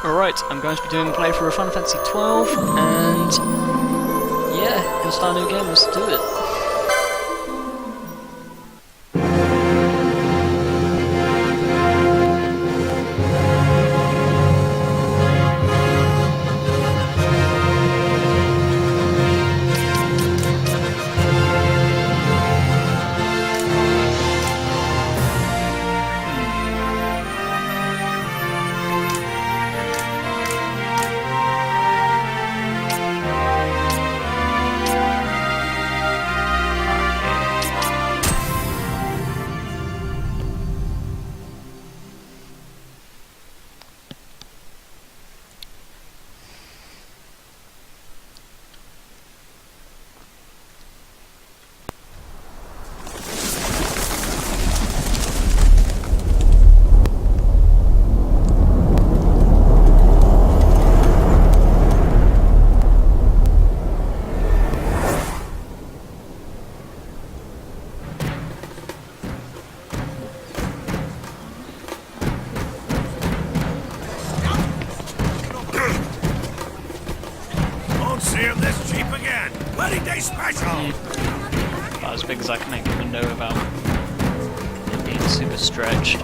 Alright, I'm going to be doing a playthrough of Final Fantasy 12, and yeah, we'll start a new game, let's do it. This Jeep again. Wedding day special. About as big as I can make a window without it being super stretched.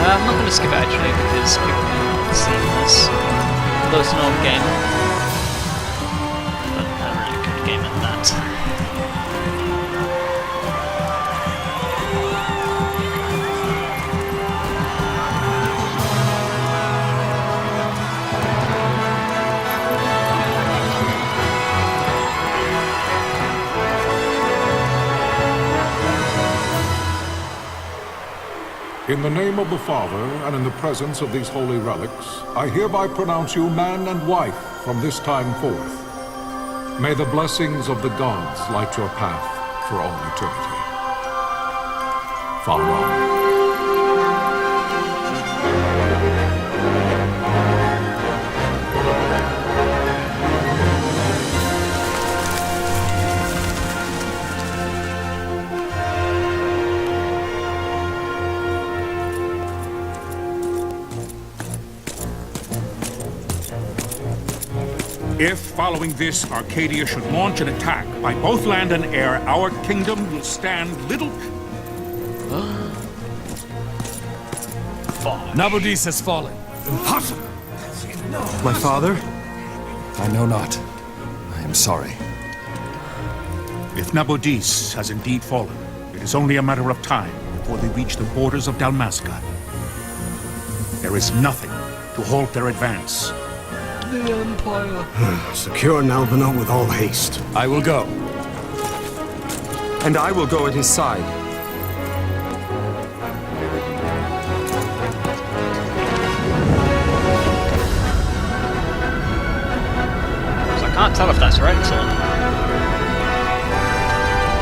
I'm not going to skip it actually because people may not see this. Although it's an old game, but a really good game at that. In the name of the Father, and in the presence of these holy relics, I hereby pronounce you man and wife from this time forth. May the blessings of the gods light your path for all eternity. Farewell. If, following this, Arcadia should launch an attack by both land and air, our kingdom will stand little... Nabudis has fallen. Impossible! My father? I know not. I am sorry. If Nabudis has indeed fallen, it is only a matter of time before they reach the borders of Dalmasca. There is nothing to halt their advance. The Empire. Secure Nalbina with all haste. I will go. And I will go at his side. So I can't tell if that's right or not.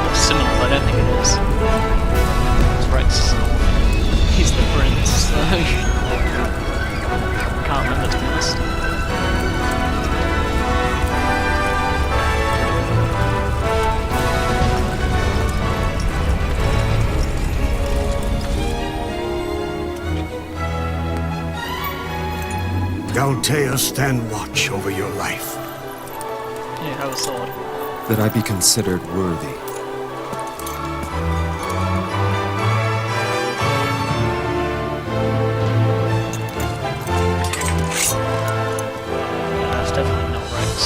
Looks similar, but I don't think it is. It's right. He's the prince, so... can't remember, to be honest. Galtea, stand watch over your life. Yeah, have a sword. That I be considered worthy. Yeah, that's definitely not right.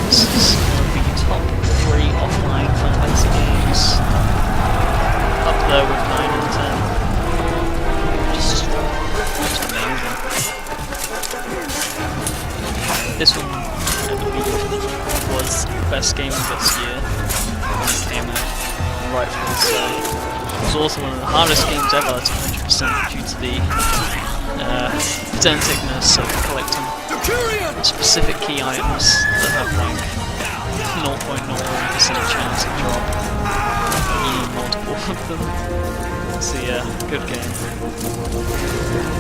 This is the top 3 offline Final Fantasy games. Up there with 9 and 10. Just amazing. This one, I believe, was the best game of this year when it came out, rightfully so. It was also one of the hardest games ever to 100% due to the pedanticness of collecting specific key items that have like 0.01% chance of drop. You need multiple of them. So yeah, good game.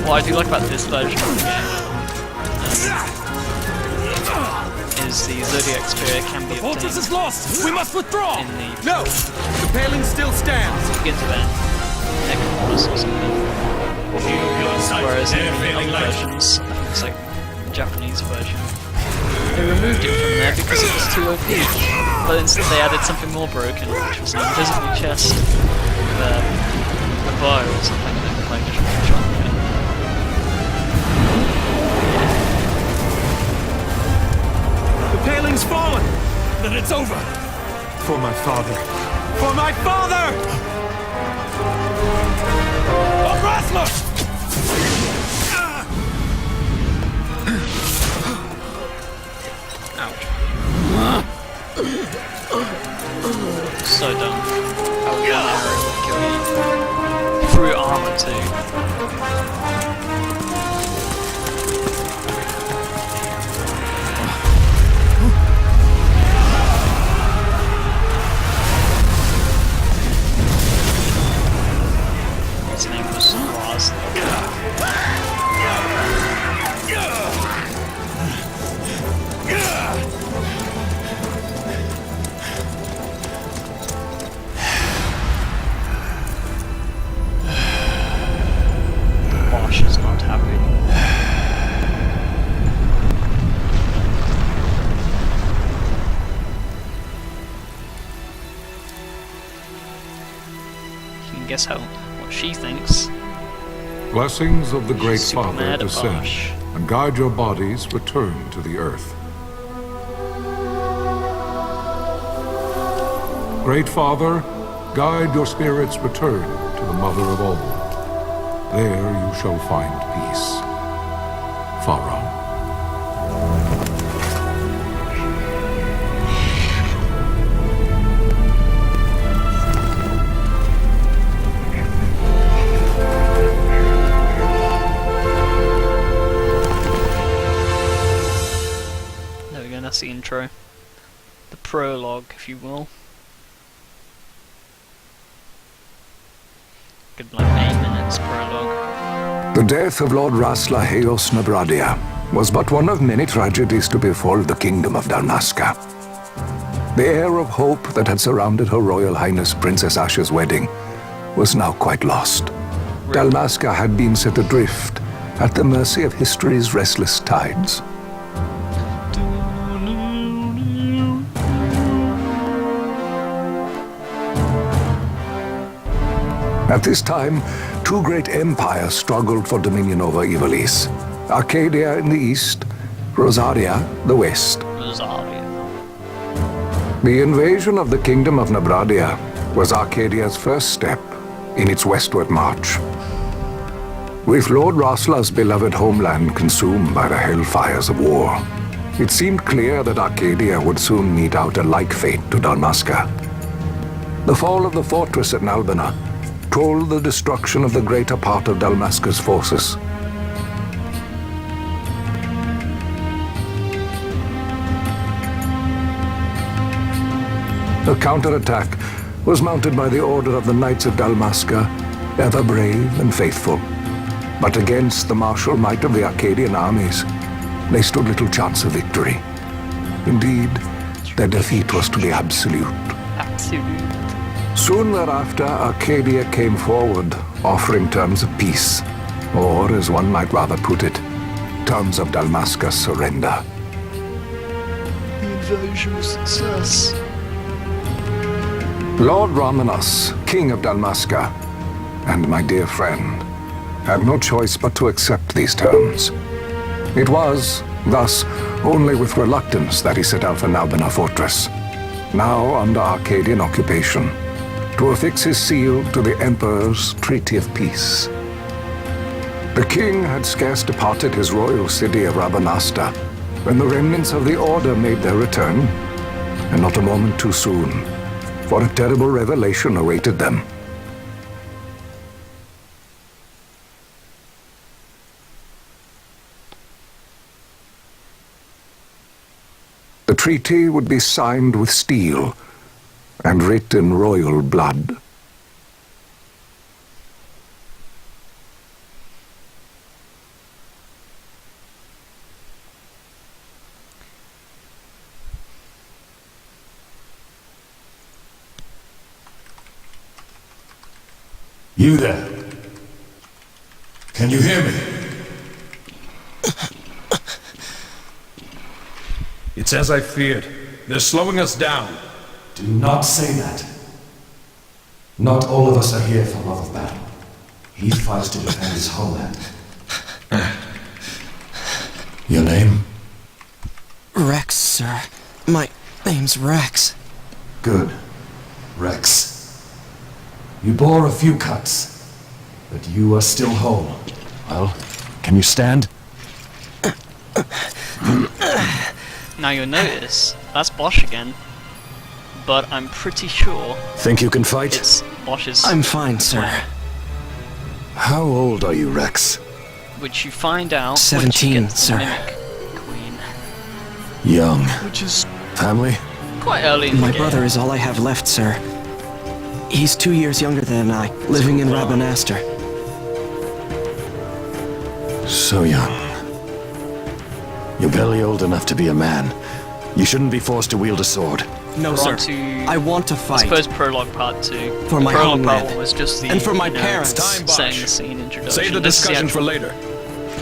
What I do like about this version of the game is the Zodiac Spear can be obtained. Fortress is lost! We must withdraw! In the No! The paling still stands! begins event, neck corners or something. Whereas in the other versions, I think it's like the Japanese version, they removed it from there because it was too OP. But instead they added something more broken, which was an invisible chest with a bow or something that could like shot the thing. The paling's fallen! Then it's over! For my father. For my father! Lord Rasmus! Ouch. So dumb. How one arrow would kill you. Through armor too. His name was Bosch is not happy. You can guess what she thinks. Blessings of the Great Super Father mad at descend Bosch. and guide your bodies return to the earth. Great Father, guide your spirits return to the Mother of all. There you shall find peace. Pharaoh. There we go, that's the intro. The prologue, if you will. Good like 8 minutes prologue. The death of Lord Rasla Heos Nabradia was but one of many tragedies to befall the kingdom of Dalmasca. The air of hope that had surrounded Her Royal Highness Princess Asha's wedding was now quite lost. Dalmasca had been set adrift at the mercy of history's restless tides. At this time, two great empires struggled for dominion over Ivalice. Arcadia in the east, Rosaria the west. Bazaar. The invasion of the Kingdom of Nabradia was Arcadia's first step in its westward march. With Lord Rasla's beloved homeland consumed by the hellfires of war, it seemed clear that Arcadia would soon mete out a like fate to Dalmasca. The fall of the fortress at Nalbina told the destruction of the greater part of Dalmasca's forces. The counterattack was mounted by the order of the Knights of Dalmasca, ever brave and faithful. But against the martial might of the Arcadian armies, they stood little chance of victory. Indeed, their defeat was to be absolute. Absolute. Soon thereafter, Arcadia came forward, offering terms of peace, or, as one might rather put it, terms of Dalmasca's surrender. The invasion was success. Lord Romanos, King of Dalmasca, and my dear friend, had no choice but to accept these terms. It was, thus, only with reluctance that he set out for Nalbina Fortress, now under Arcadian occupation, to affix his seal to the Emperor's Treaty of Peace. The king had scarce departed his royal city of Rabanasta when the remnants of the Order made their return, and not a moment too soon, for a terrible revelation awaited them. The treaty would be signed with steel and writ in royal blood. You there? Can you hear me? It's as I feared. They're slowing us down. Do not say that. Not all of us are here for love of battle. He fights to defend his homeland. Your name? Rex, sir. My name's Rex. Good. Rex. You bore a few cuts, but you are still whole. Well, can you stand? Now you'll notice, that's Bosch again. But I'm pretty sure Think you can fight? it's Bosch's I'm fine, sir. plan, How old are you, Rex? which you find out once 17, you get to the sir. Mimic Queen, Young. which is Family? quite early in the My game. brother is all I have left, sir. He's 2 years younger than I, living in Rabanastre. So young. You're barely old enough to be a man. You shouldn't be forced to wield a sword. No, We're sir. on to, I want to I fight. suppose, Prologue Part 2. For The my Prologue Part homeland. 1 was just the, And for my you know, parents. Time, setting Bosch. the scene introduction. Save the This is discussion for actual, later.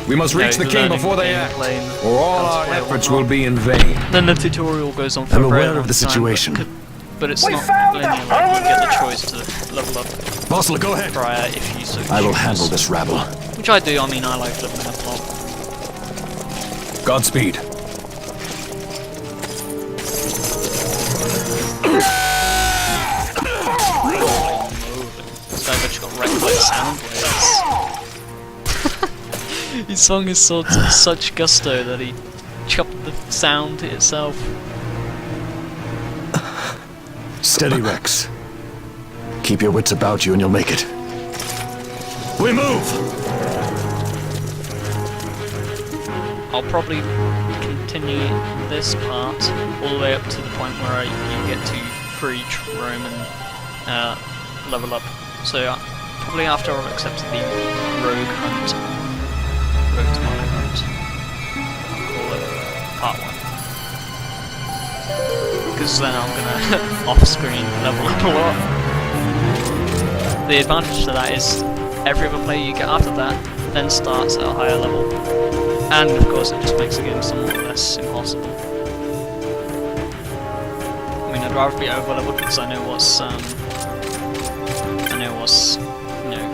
We must you know, reach the king learning before they the act, gameplay and or all how to our play efforts whatnot. will be in vain. Then the tutorial goes on for I'm a very aware long of the time, situation. but it's not linear, like you get the choice to level up Bossler, go ahead. prior if you so I will choose. handle this rabble. Which I do, I mean I like leveling up a lot. Godspeed. This guy actually got wrecked by sound waves. He sung his sword to such gusto that he chopped the sound to itself. Steady, Rex. Keep your wits about you and you'll make it. We move! I'll probably continue this part all the way up to the point where you get to free Rome and level up. So probably after I've accepted the Rogue Hunt, Rogue Tomato Hunt, I'll call it part 1. Because then I'm gonna off-screen level up a lot. The advantage to that is every other player you get after that then starts at a higher level. And of course it just makes the game somewhat less impossible. I mean, I'd rather be over leveled because I know what's you know,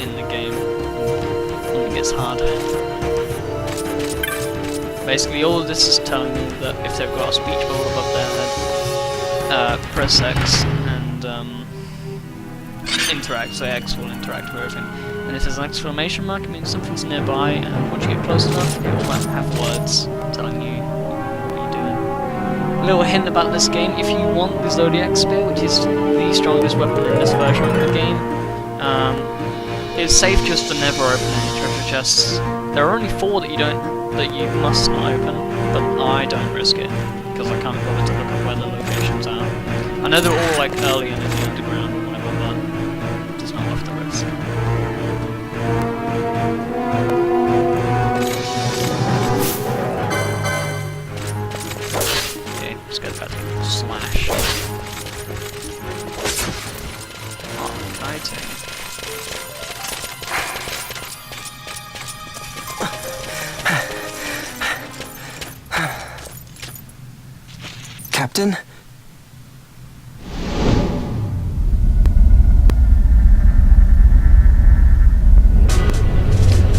in the game when it gets hard. Basically all of this is telling me that if they've got a speech bubble above their head, press X and interact, so X will interact with everything. And if there's an exclamation mark, it means something's nearby, and once you get close enough, it will have words telling you what you're doing. A little hint about this game: if you want the Zodiac Spear, which is the strongest weapon in this version of the game, it's safe just to never open any treasure chests. There are only 4 that you must not open, but I don't risk it because I can't bother to look at where the locations are. I know they're all like early and in the underground or whatever, but it's not worth the risk. Okay, let's get back to slash. Alrighty. Captain?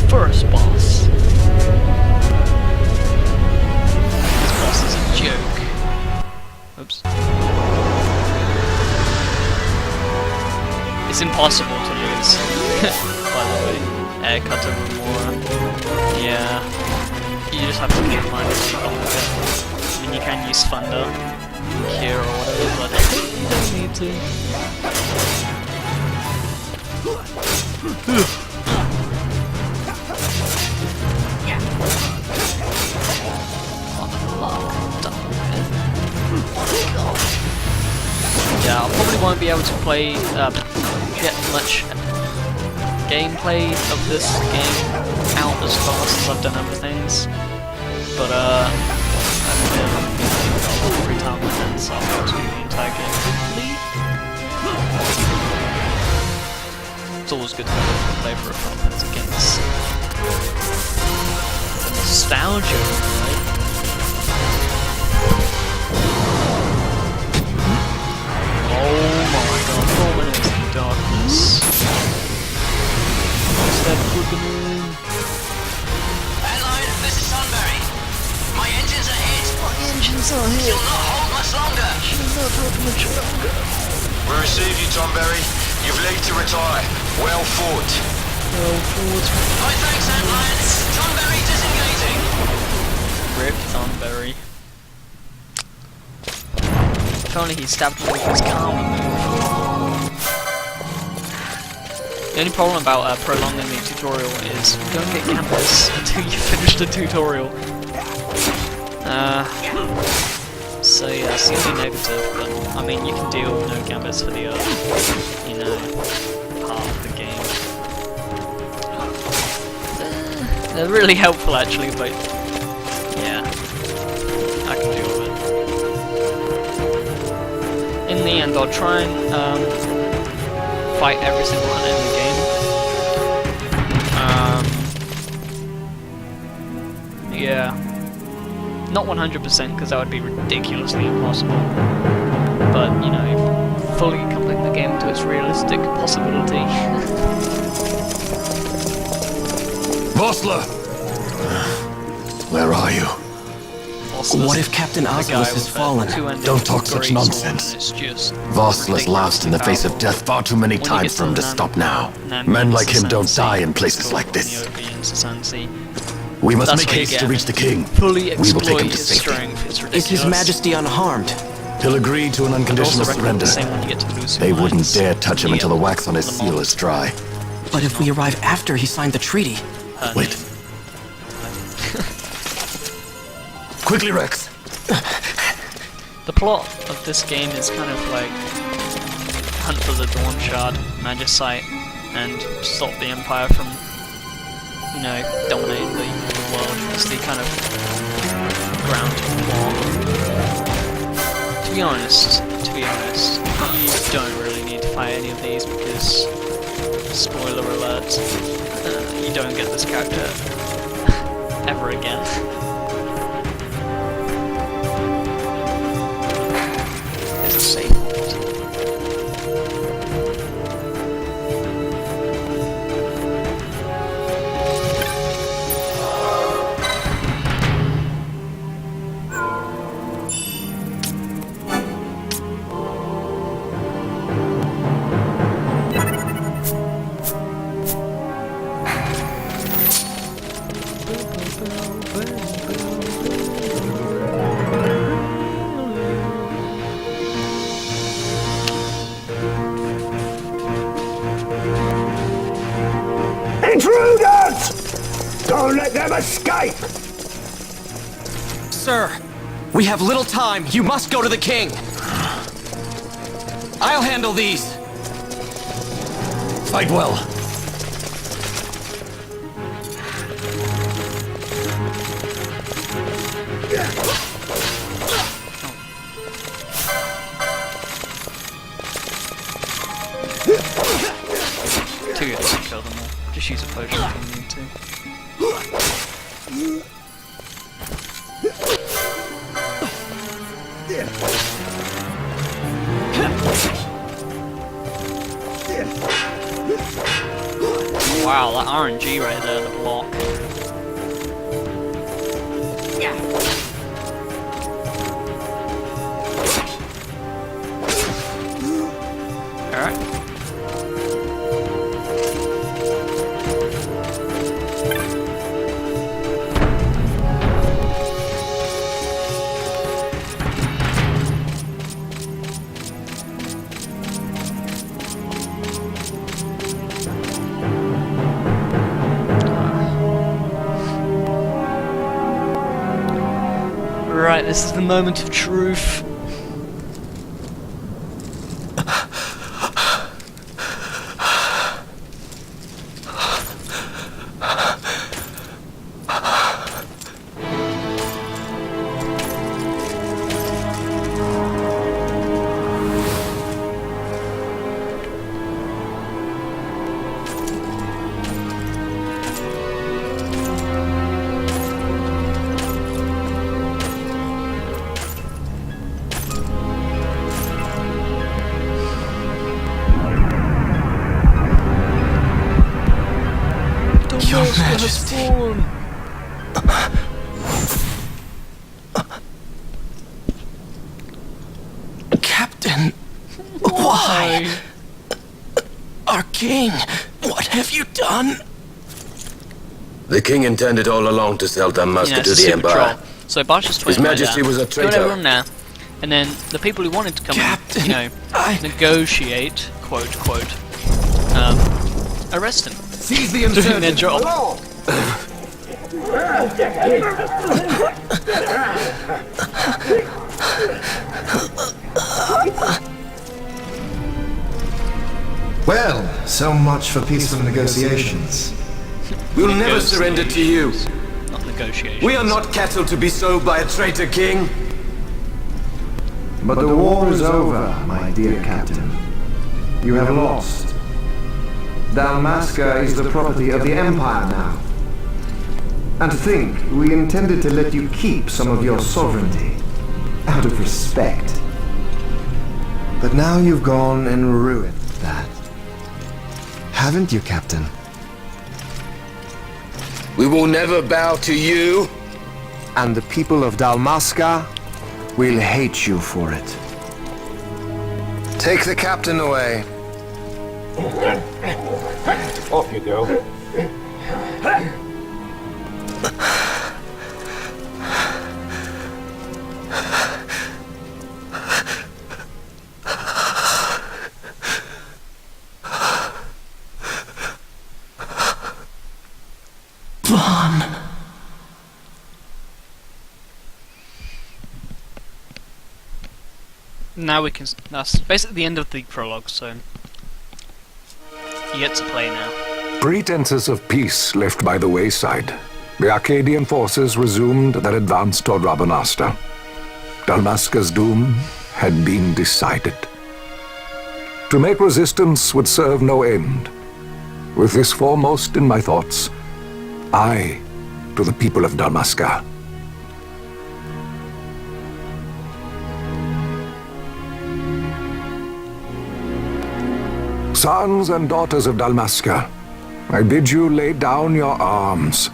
First boss. This boss is a joke. Oops. It's impossible to lose, by the way. Air cutter Remora. Yeah. you just have to keep in mind that you don't get. I mean, you can use thunder, cure or whatever, but you don't need to. Yeah, I probably won't be able to play, get much gameplay of this game out as fast as I've done other things, but every time I end, so I'll be able to do the entire game quickly. It's always good to have a play for a conference against the nostalgia, right? Oh my god, 4 minutes in darkness. What's that cooking? Allied, this is Sunbury. My engines are hit. You'll not hold much longer. We receive you, Tomberry. You've leave to retire. Well fought. My thanks, Alliance. Sunbury disengaging. Rip Thornberry. If only he stabbed me with his karma move. The only problem about prolonging the tutorial is you don't get gambits until you finish the tutorial. So yeah, that's the only negative, but I mean you can deal with no gambits for the you know, part of the game. They're really helpful actually, but yeah, I can deal with it. In the end, I'll try and fight every single one in the game. Yeah, not 100% because that would be ridiculously impossible. But you know, fully complete the game to its realistic possibility. Vossler! Where are you? What if Captain Osmos has fallen? Don't talk such nonsense. Vossler's lost in the face of death far too many times for him to stop now. Men like him don't die in places like this. We must make haste to reach the king. We will take him to safety. Is His Majesty unharmed? He'll agree to an unconditional surrender. They wouldn't dare touch him until the wax on his seal is dry. But if we arrive after he signed the treaty... Wait. Quickly, Rex! The plot of this game is kind of like hunt for the Dawn Shard, Magicite, and stop the Empire from, you know, dominating the world. It's the kind of ground war. To be honest, you don't really need to fight any of these because, spoiler alert, you don't get this character ever again. Safe. Intruders! Don't let them escape! Sir, we have little time. You must go to the king. I'll handle these. Fight well. Two hits to kill them all. Just use a potion if you need to. Wow, that RNG right there, the block. Alright. Right, this is the moment of truth. Your Majesty. Captain, why? Our king, what have you done? The king intended all along to sell Damascus to the Empire. So Bash is His Majesty was a traitor. Everyone now. And then the people who wanted to come Captain, and, negotiate, quote, arrest him. Seize the Doing their insurgent. job. Well, so much for peaceful negotiations. We'll never surrender to you. Not negotiations. We are not cattle to be sold by a traitor king. But the war is over, my dear captain. You have lost. Dalmasca is the property of the Empire now. And to think, we intended to let you keep some of your sovereignty, out of respect. But now you've gone and ruined that. Haven't you, Captain? We will never bow to you. And the people of Dalmasca will hate you for it. Take the captain away. Off you go. Now we can. That's basically the end of the prologue, so you get to play now. Pretenses of peace left by the wayside, the Arcadian forces resumed their advance toward Rabanasta. Dalmasca's doom had been decided. To make resistance would serve no end. With this foremost in my thoughts, I to the people of Dalmasca. Sons and daughters of Dalmasca, I bid you lay down your arms.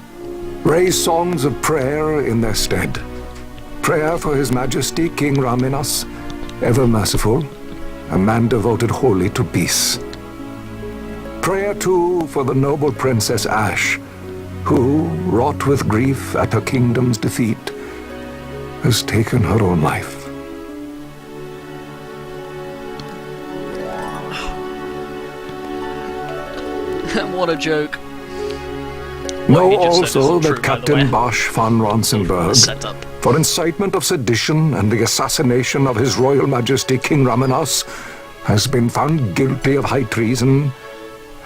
Raise songs of prayer in their stead. Prayer for His Majesty King Raminas, ever merciful, a man devoted wholly to peace. Prayer too for the noble Princess Ash, who, wrought with grief at her kingdom's defeat, has taken her own life. What a joke. Know also that Captain Bosch von Ronsenberg, for incitement of sedition and the assassination of His Royal Majesty King Raminas, has been found guilty of high treason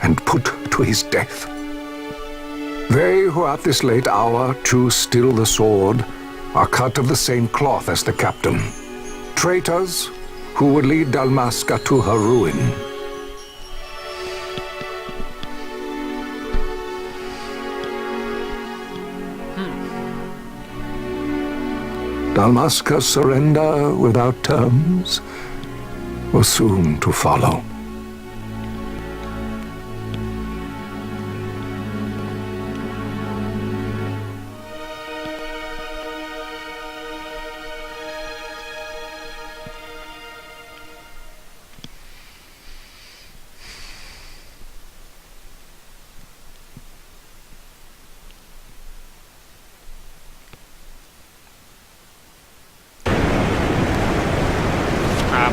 and put to his death. They who at this late hour choose still the sword are cut of the same cloth as the captain. Traitors who would lead Dalmasca to her ruin. Dalmasca's surrender without terms was soon to follow.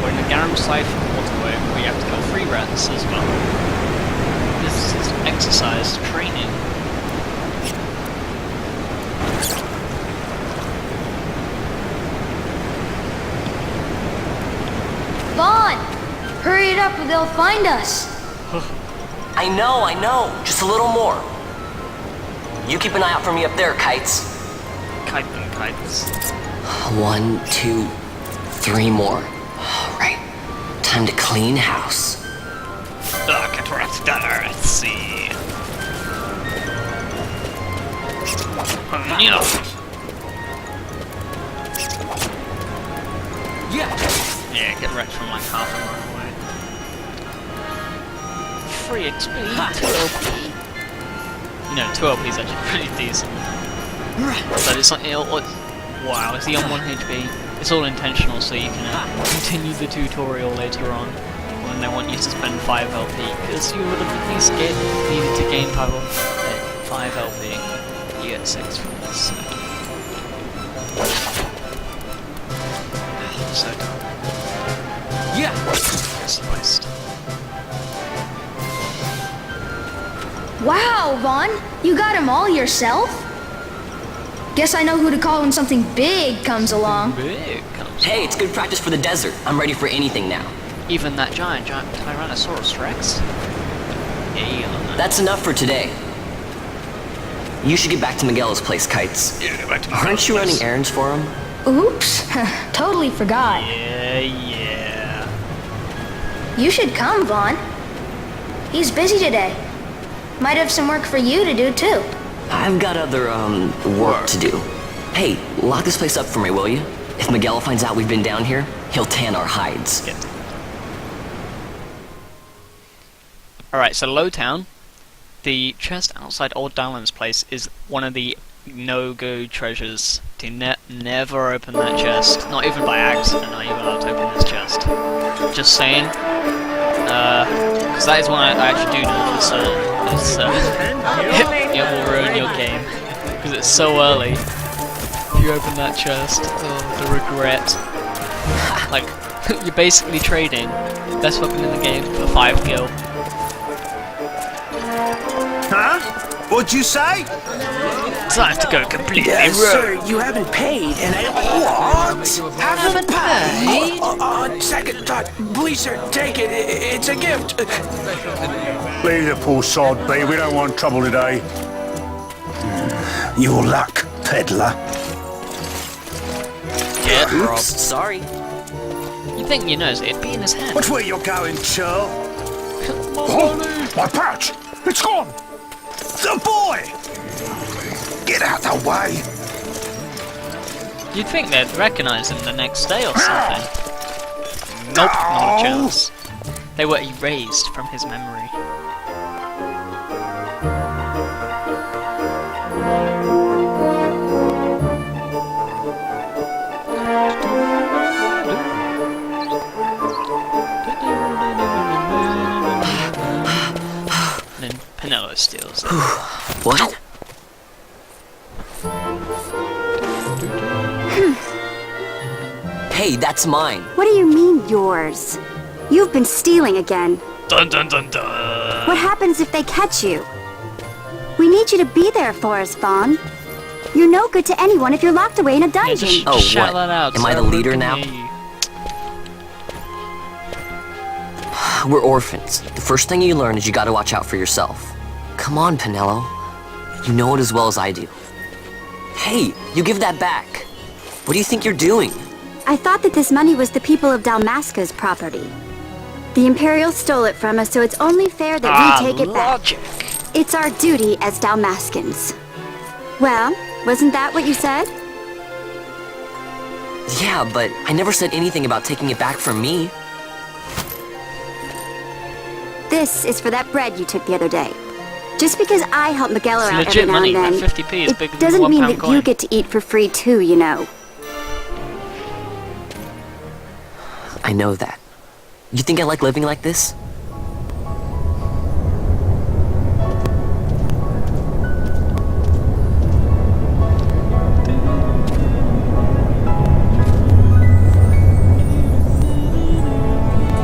We're in the Garam side from Waterway, we have to kill 3 rats as well. This is exercise, training. up or they'll find us. I know. Just a little more. You keep an eye out for me up there, Kites. Kites. 1, 2, 3 more. Right. Time to clean house. Get right there, let's see. Yeah, get wrecked from like half a mile away. Free XP, 2LP. You know, 2LP is actually pretty decent. But it's like, wow, it's the on 1 HP. It's all intentional, so you can continue the tutorial later on when they want you to spend 5 LP, because you would have at least needed to gain 5 LP. You get 6 from this. So dumb. Yeah! Sliced. Wow, Vaughn, you got him all yourself? Guess I know who to call when something big comes along. Hey, it's good practice for the desert. I'm ready for anything now. Even that giant Tyrannosaurus Rex? Yeah. That's enough for today. You should get back to Miguel's place, Kites. Yeah, get back to Aren't you running errands for him? Oops, totally forgot. Yeah. You should come, Vaughn. He's busy today. Might have some work for you to do, too. I've got other, work to do. Hey, lock this place up for me, will you? If Miguel finds out we've been down here, he'll tan our hides. Alright, so Lowtown, the chest outside Old Dallon's place is one of the no-go treasures. Do never open that chest. Not even by accident are you allowed to open this chest. Just saying. Because that is one I actually do know for certain. It will ruin your game. Because it's so early. If you open that chest, the regret. Like, you're basically trading best weapon in the game for 5 gil. Huh? What'd you say? Time to go completely rogue. Sir, you haven't paid, and I... What? Haven't paid? Second thought. Please, sir, take it. It's a gift. Leave the poor sod be. We don't want trouble today. Your luck, peddler. Get Oops, robbed. sorry. You think you know it'd be in his hand. Which way you're going, Churl? Oh, my patch! It's gone! The boy! Get out the way! You'd think they'd recognise him the next day or something. Nope, not a chance. They were erased from his memory. And then Pinello steals it. What? Hey, that's mine. What do you mean, yours? You've been stealing again. Dun dun dun dun! What happens if they catch you? We need you to be there for us, Vaughn. You're no good to anyone if you're locked away in a dungeon. Yeah, Oh, shout what? that out, Am I the so leader everyone now? can hear you. We're orphans. The first thing you learn is you gotta watch out for yourself. Come on, Pinello. You know it as well as I do. Hey, you give that back. What do you think you're doing? I thought that this money was the people of Dalmasca's property. The Imperials stole it from us, so it's only fair that we take it back. It's our duty as Dalmascans. Well, wasn't that what you said? Yeah, but I never said anything about taking it back from me. This is for that bread you took the other day. Just because I help Miguel It's out legit every now money, and then, that 50p is bigger it than doesn't a mean £1 that coin. you get to eat for free too, you know. I know that. You think I like living like this?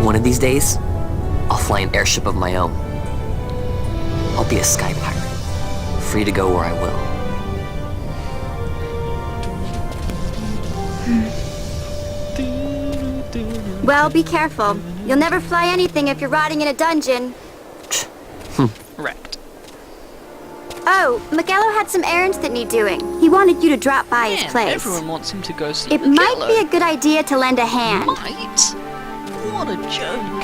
One of these days, I'll fly an airship of my own. I'll be a sky pirate, free to go where I will. Well, be careful. You'll never fly anything if you're rotting in a dungeon. Wrecked. Oh, Miguelo had some errands that need doing. He wanted you to drop by his place. Everyone wants him to go see It might be a good idea to lend a hand. Might? What a joke.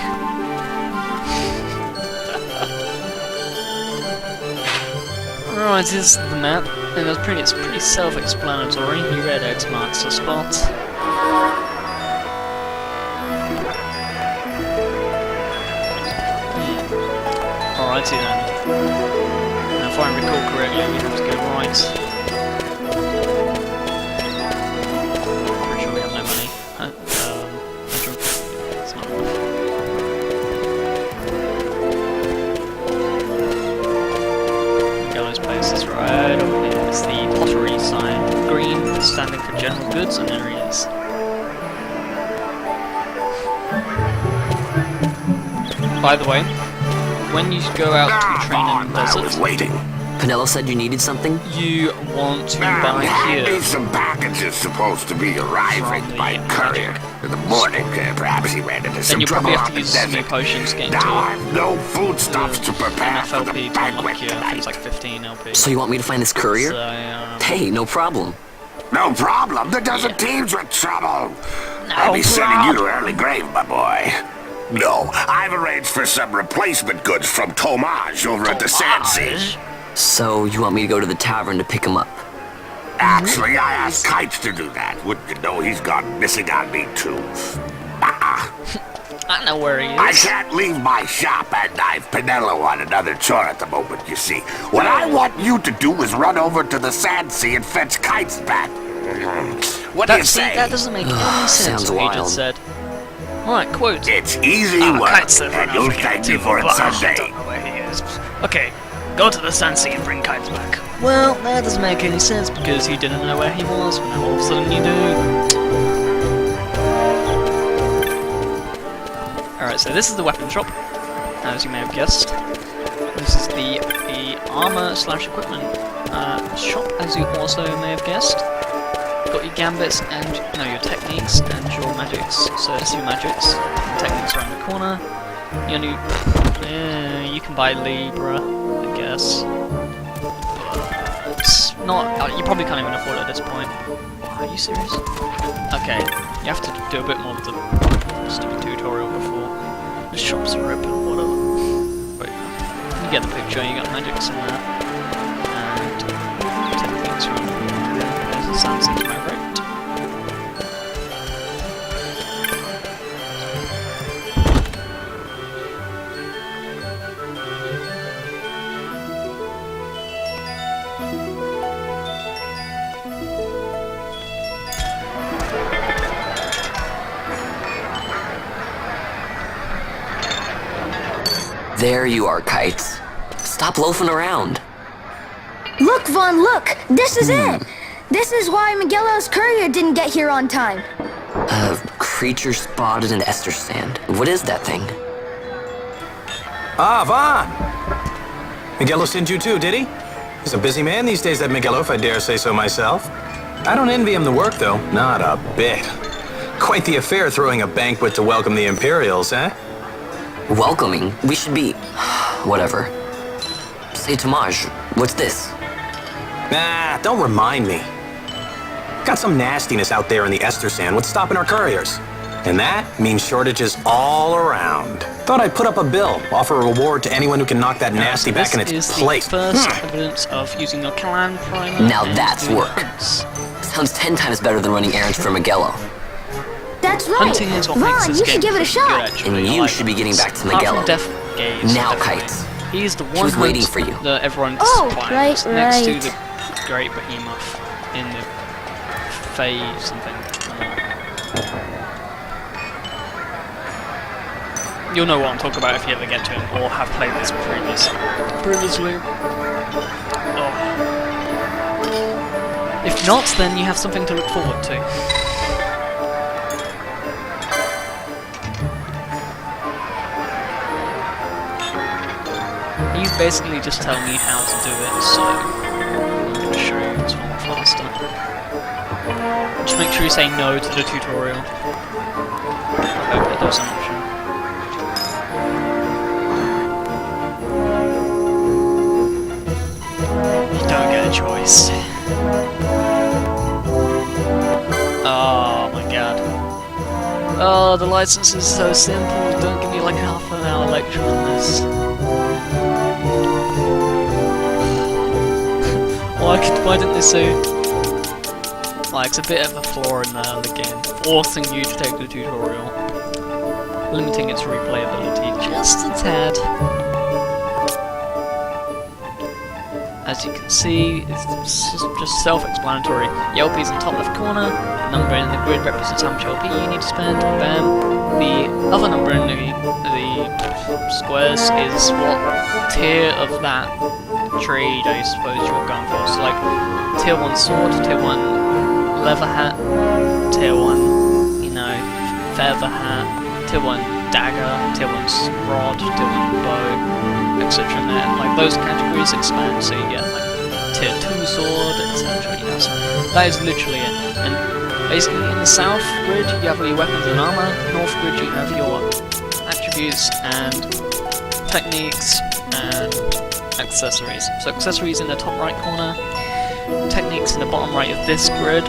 Right, this is the map, and it's pretty self-explanatory. You read X marks the spot. Alrighty then. Now, if I recall correctly, we have to go right. Pretty sure we have no money. It's not enough. Yellow's place is right over here. It's the pottery sign. Green standing for general goods, and there he is. By the way, when you go out to train in the desert, waiting. Pinello said you needed something? You want to buy here. Some packages supposed to be arriving by courier in the morning. Perhaps he ran into some trouble on the desert. New potions getting Now I've no foodstuffs to prepare for the banquet tonight. It's like 15 LP. So you want me to find this courier? So, hey, no problem. No problem. The desert teams with trouble. I'll be sending you to early grave, my boy. No, I've arranged for some replacement goods from Tomage over at the Sandsea. So you want me to go to the tavern to pick him up? Actually, I asked Kites to do that. Wouldn't you know he's gone missing on me too? I know where he is. I can't leave my shop, and I've Pinello on another chore at the moment, you see. What I want you to do is run over to the Sandsea and fetch Kites back. What do you say? That doesn't make any sense, Sounds what he wild. just said. Alright, quote. It's easy work, and you'll thank me for it someday. I don't know where he is. Okay, go to the Sandsea and bring Kites back. Well, that doesn't make any sense because you didn't know where he was, and now all of a sudden you do. Alright, so this is the weapon shop, as you may have guessed. This is the armor/equipment shop, as you also may have guessed. Got your gambits and your techniques and your magics. So this is your magics. Techniques around the corner. You can buy Libra, I guess. It's not. You probably can't even afford it at this point. Are you serious? Okay, you have to do a bit more of the stupid tutorial before the shops are open. Whatever. But you get the picture. You got magics in there and techniques around the corner. There's a Sandsea to my right. There you are, Kites. Stop loafing around. Look, Vaughn, look! This is it! This is why Miguelo's courier didn't get here on time. Creature spotted in Esther sand. What is that thing? Ah, Vaughn! Miguelo sent you too, did he? He's a busy man these days, that Miguelo, if I dare say so myself. I don't envy him the work, though. Not a bit. Quite the affair throwing a banquet to welcome the Imperials, eh? Welcoming? We should be... whatever. Say, Tomage, what's this? Nah, don't remind me. Got some nastiness out there in the Esther sand. What's stopping our couriers? And that means shortages all around. Thought I'd put up a bill, offer a reward to anyone who can knock that nasty back in its place. This is the first evidence of using your clan primer. Now that's work. Sounds 10 times better than running errands for Miguelo. That's right! Vaughn, you should give it a shot! And you should be getting back to Miguelo. Now, Kites. He's the one he was waiting for you. That everyone right. Next to the Great Behemoth in the phase something. You'll know what I'm talking about if you ever get to him or have played this previously. Oh. If not, then you have something to look forward to. He's basically just telling me how to do it, so I'm going to show you it's a lot faster. Just make sure you say no to the tutorial. I hope that there's an option. choice. Oh my god. Oh, the license is so simple. Don't give me like half an hour lecture on this. Why didn't they say... Like, it's a bit of a flaw in the game, forcing you to take the tutorial, limiting its replayability just a tad. As you can see, it's just self-explanatory. The LP is in the top left corner, the number in the grid represents how much LP you need to spend, bam. The other number in the squares is what tier of that trade I suppose you're going for. So like, tier 1 sword, tier 1 leather hat, tier 1, you know, feather hat, tier 1 dagger, tier 1 rod, tier 1 bow, etc. Like those categories expand, so you get like tier 2 sword, etc. You know, so that is literally it. And basically in the south grid you have all your weapons and armor, north grid you have your attributes and techniques and accessories. So accessories in the top right corner, techniques in the bottom right of this grid,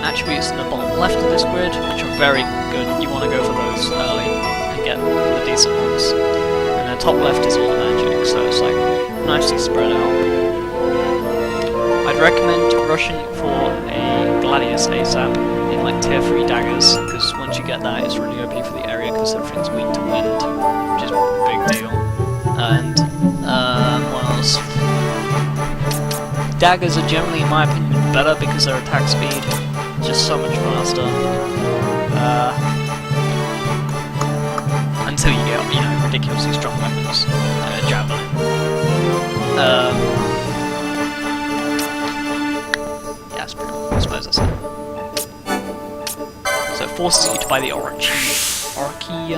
attributes in the bottom left of this grid, which are very good. You want to go for those early and get the decent ones. And the top left is all the magic, so it's like nicely spread out. I'd recommend rushing for a Gladius ASAP in like tier 3 daggers, because once you get that it's really OP for the area because everything's weak to wind, which is a big deal. And what else? Daggers are generally, in my opinion, better because their attack speed is just so much faster. Until you get, you know, ridiculously strong weapons. Javelin. Yeah, that's pretty cool. I suppose that's it. So it forces you to buy the Oraki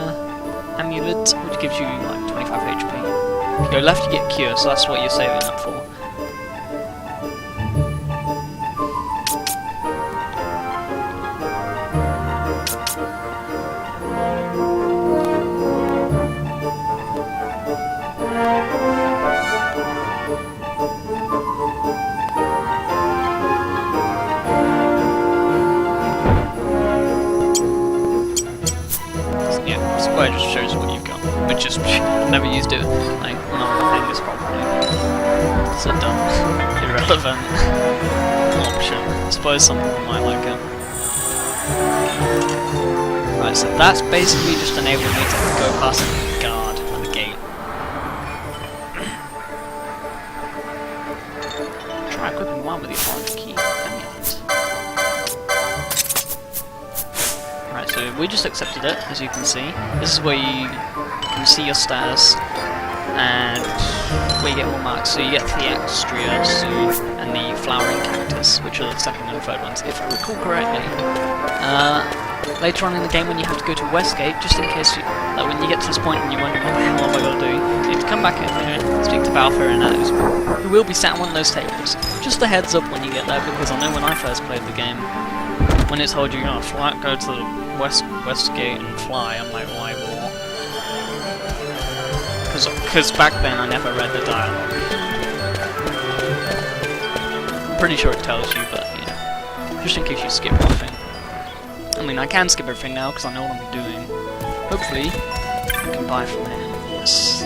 amulet, which gives you like 25 HP. If you go left, you get Cure, so that's what you're saving up for. It just shows what you've got, but just never used it, like, not playing this properly. It's a dumb, irrelevant option. I suppose some people might like it. Right, so that's basically just enabling me to go past the guard at the gate. Try equipping one with the orange key amulet. Right, so we just accepted it, as you can see. This is where you can see your status, and where you get more marks. So you get the Extria soon, and the Flowering Cactus, which are the second and third ones, if I recall correctly. Later on in the game, when you have to go to Westgate, just in case, like when you get to this point and you wonder, what the hell have I got to do? You need to come back in here, speak to Balfour and others, who will be sat on one of those tables. Just a heads up when you get there, because I know when I first played the game, when it told you, go to the Westgate and fly, I'm like, why war? Because back then I never read the dialogue. I'm pretty sure it tells you, but you know, just in case you skip one thing. I mean, I can skip everything now because I know what I'm doing. Hopefully, I can buy from there. Yes.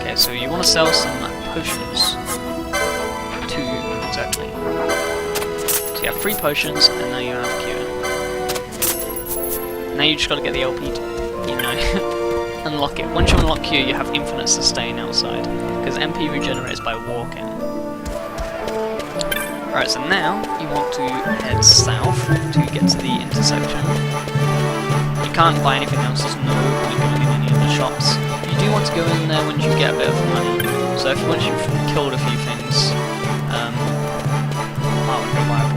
Okay, so you want to sell some potions. 2 exactly. So you have 3 potions, and now you have Cure. Now you just gotta get the LP to, you know, unlock it. Once you unlock Cure, you have infinite sustain outside, because MP regenerates by walking. Right, so now you want to head south to get to the intersection. You can't buy anything else, there's no point going in any of the shops. You do want to go in there once you get a bit of money. So once you've killed a few things, I would go buy a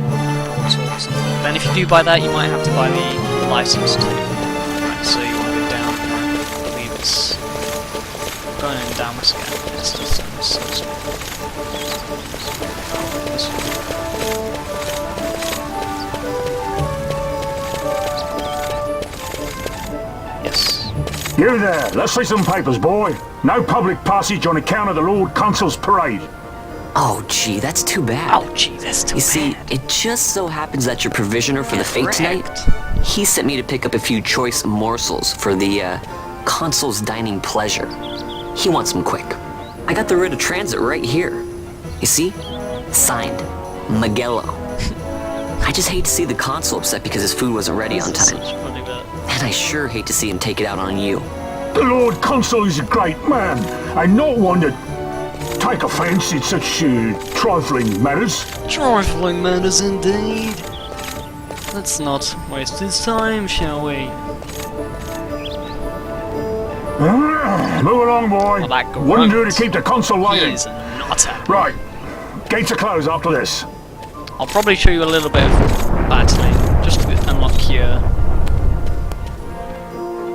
broadsword or something. Then if you do buy that, you might have to buy the license too. Right, so you want to go down, I believe it's going in down this again. It's just yes. You there, let's see some papers, boy. No public passage on account of the Lord Consul's parade. Oh, gee, that's too bad. Oh, gee, that's too bad. You see, it just so happens that your provisioner for the fete tonight, he sent me to pick up a few choice morsels for the, Consul's dining pleasure. He wants them quick. I got the writ of transit right here. You see? Signed, Magello. I just hate to see the Consul upset because his food wasn't ready on time. And I sure hate to see him take it out on you. The Lord Consul is a great man, and not one to take offence in such trifling matters. Trifling matters indeed. Let's not waste his time, shall we? Move along, boy. Wouldn't do to keep the Consul waiting. He is a nutter. Right. Gates are closed after this. I'll probably show you a little bit of battling, just to unlock Cure.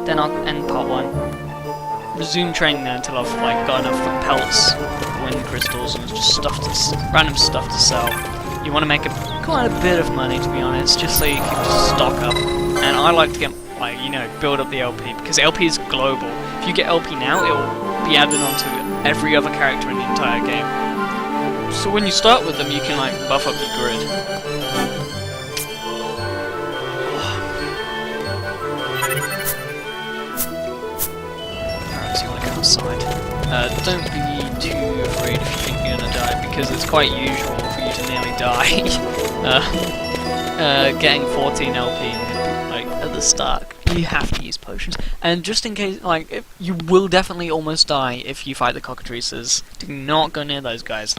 Then I'll end part 1. Resume training there until I've got enough pelts, wind crystals, and just random stuff to sell. You want to make quite a bit of money, to be honest, just so you can just stock up. And I like to get, build up the LP, because LP is global. If you get LP now, it will be added onto every other character in the entire game. So when you start with them, you can buff up your grid. Alright, so you want to go outside. Don't be too afraid if you think you're gonna die, because it's quite usual for you to nearly die. Getting 14 LP at the start. You have to use potions, and just in case, you will definitely almost die if you fight the cockatrices. Do not go near those guys.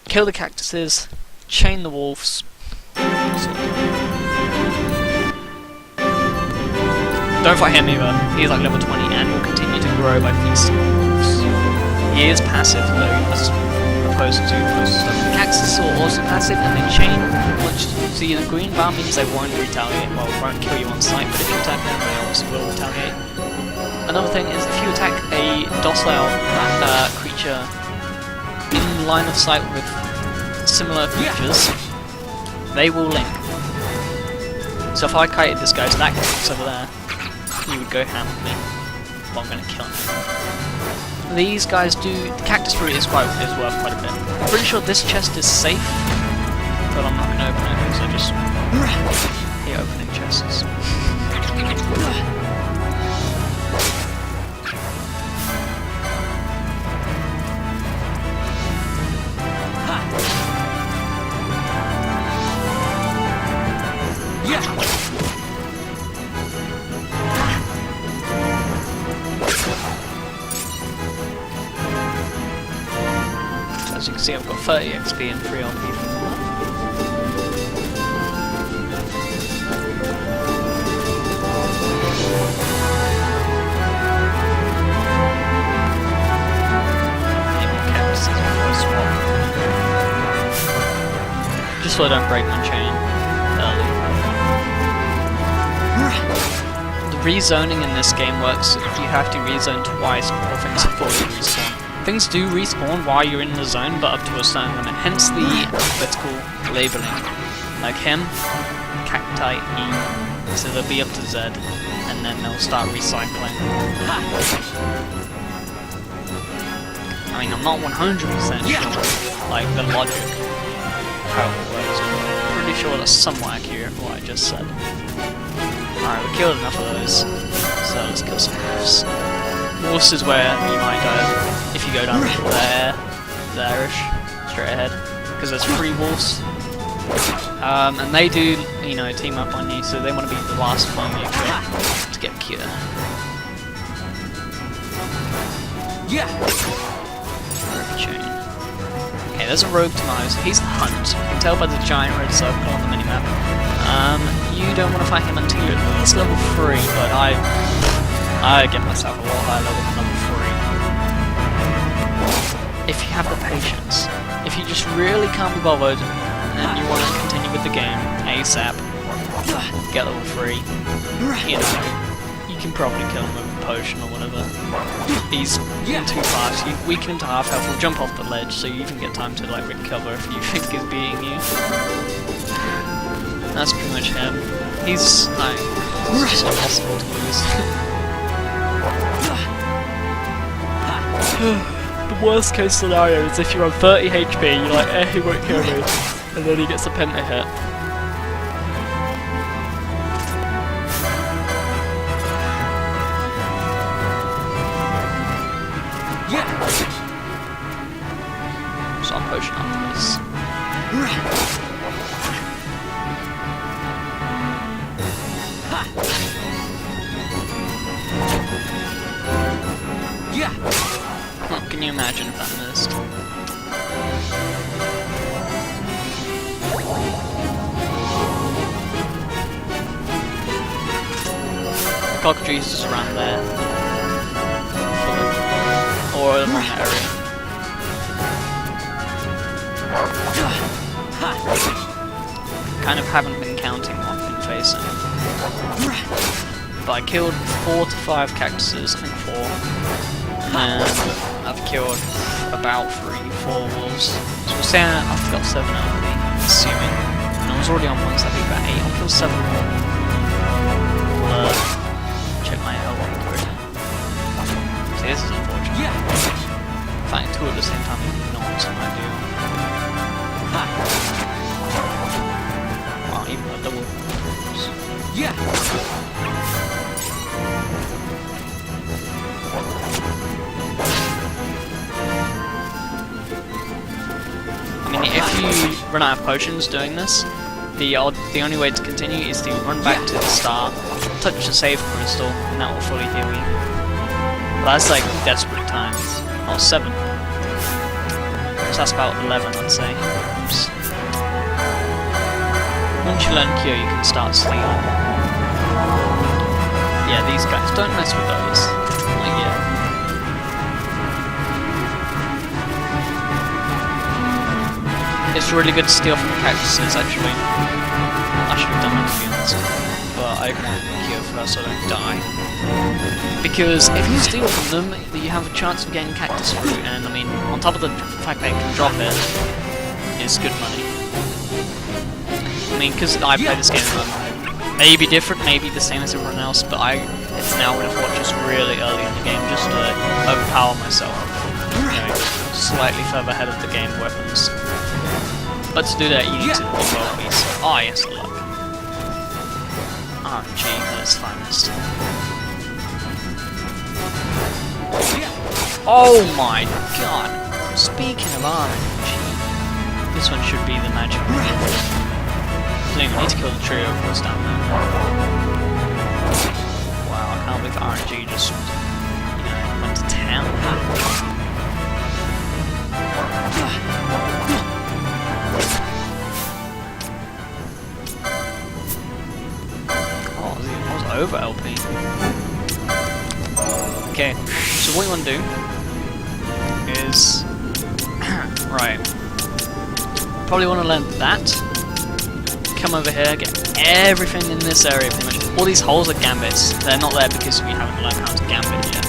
Kill the cactuses, chain the wolves. Don't fight him either. He's level 20 and will continue to grow by feasting wolves. He is passive though, as opposed to most stuff. The cactuses are also passive, and they chain. See, the green bar means they won't retaliate, won't kill you on sight, but if you attack them, they also will retaliate. Another thing is, if you attack a docile creature in line of sight with similar features, they will link. So if I kited this guy to that cactus over there, he would go ham with me. Well, I'm going to kill him. These guys do... The cactus fruit is worth quite a bit. I'm pretty sure this chest is safe, but I'm not going to open it because I just hate opening chests. As you can see, I've got 30 XP and 3 LP from that. Just so I don't break my chain early. The rezoning in this game works. You have to rezone twice before things fully respawn. Things do respawn while you're in the zone, but up to a certain limit. Hence the vertical labeling. Like him, cacti E, so they'll be up to Z, and then they'll start recycling. I mean, I'm not 100% sure, the logic, how it works, but I'm pretty sure that's somewhat accurate what I just said. Alright, we killed enough of those, so let's kill some wolves. Wolves is where you might die if you go down there-ish, straight ahead, because there's 3 wolves. And they do, team up on you, so they want to be the last one you kill to get cure. Chain. Okay, there's a rogue tomatoes. He's the hunt. You can tell by the giant red circle on the minimap. You don't want to fight him until you're at least level 3, but I get myself a lot higher level than level 3. If you have the patience. If you just really can't be bothered and you want to continue with the game ASAP, get level 3, you can probably kill him with a potion or whatever. He's too fast. You weaken him to half health, he'll jump off the ledge, so you even get time to recover if you think he's beating you. That's pretty much him. He's it's just impossible to lose. The worst case scenario is if you're on 30 HP, you're like, eh, he won't kill me, and then he gets a penta hit. So I'm pushing after this. Oh, can you imagine if that missed? The cockatrice is just around there. Or around that area. Kind of haven't been counting what I've been facing. But I killed 4 to 5 cactuses, I think 4. And I've killed about 3-4 wolves. So we're saying I've got 7 LP, assuming. And I was already on one, so I think about 8. I'll kill 7 more. Check my LP grid. See, this is unfortunate. Fighting 2 at the same time is not ideal. Wow, even a double. I mean, if you run out of potions doing this, the only way to continue is to run back to the star, touch the save crystal, and that will fully heal you. But that's like desperate times. Oh, 7. So that's about 11, I'd say. Oops. Once you learn Cure, you can start stealing. Yeah, these guys, don't mess with those. Not yet. It's really good to steal from the cactuses, actually. I should have done that, to be honest. But I want Cure first so I don't die. Because if you steal from them, you have a chance of getting cactus fruit, and I mean, on top of the fact that you can drop it, it's good money. I mean, because I play this game, maybe different, maybe the same as everyone else, but it's now worth watching really early in the game just to overpower myself. You know, slightly further ahead of the game weapons. But to do that, you need to evolve me. So, oh yes, I luck. RNG at its finest. Oh my god! Speaking of RNG, this one should be the magic one. I need to kill the trio of what's down there. Wow, I can't believe RNG just, you know, went to town. Oh, I was over LP. Okay, so what you want to do is right. Probably want to learn that. Come over here, get everything in this area pretty much. All these holes are gambits. They're not there because we haven't learned how to gambit yet.